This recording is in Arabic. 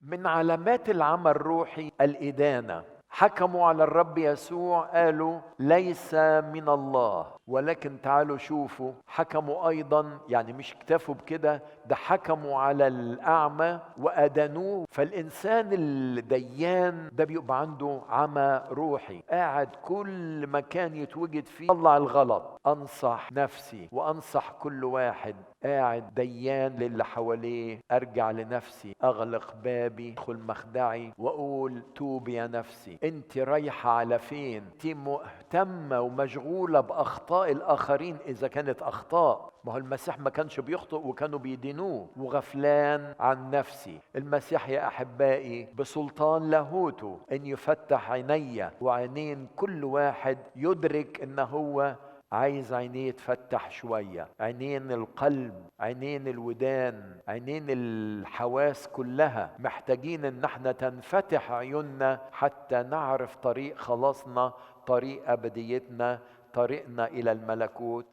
من علامات العمى الروحي الإدانة. حكموا على الرب يسوع قالوا ليس من الله، ولكن تعالوا شوفوا حكموا أيضا، يعني مش اكتفوا بكده، ده حكموا على الأعمى وأدانوه. فالإنسان الديان ده بيبقى عنده عمى روحي، قاعد كل مكان يتوجد فيه طلع الغلط. أنصح نفسي وأنصح كل واحد قاعد ديان للي حواليه، أرجع لنفسي، أغلق بابي، أدخل مخدعي وأقول توب يا نفسي، أنت رايحة على فين؟ أنت مهتمة ومشغولة بأخطاء الآخرين إذا كانت أخطاء. ما هو المسيح ما كانش بيخطئ وكانوا بيدينوه، وغفلان عن نفسي. المسيح يا أحبائي بسلطان لاهوته أن يفتح عيني وعينين كل واحد، يدرك أنه هو عايز عينيه تفتح شوية، عينين القلب، عينين الودان، عينين الحواس كلها. محتاجين ان احنا تنفتح عيوننا حتى نعرف طريق خلاصنا، طريق ابديتنا، طريقنا الى الملكوت.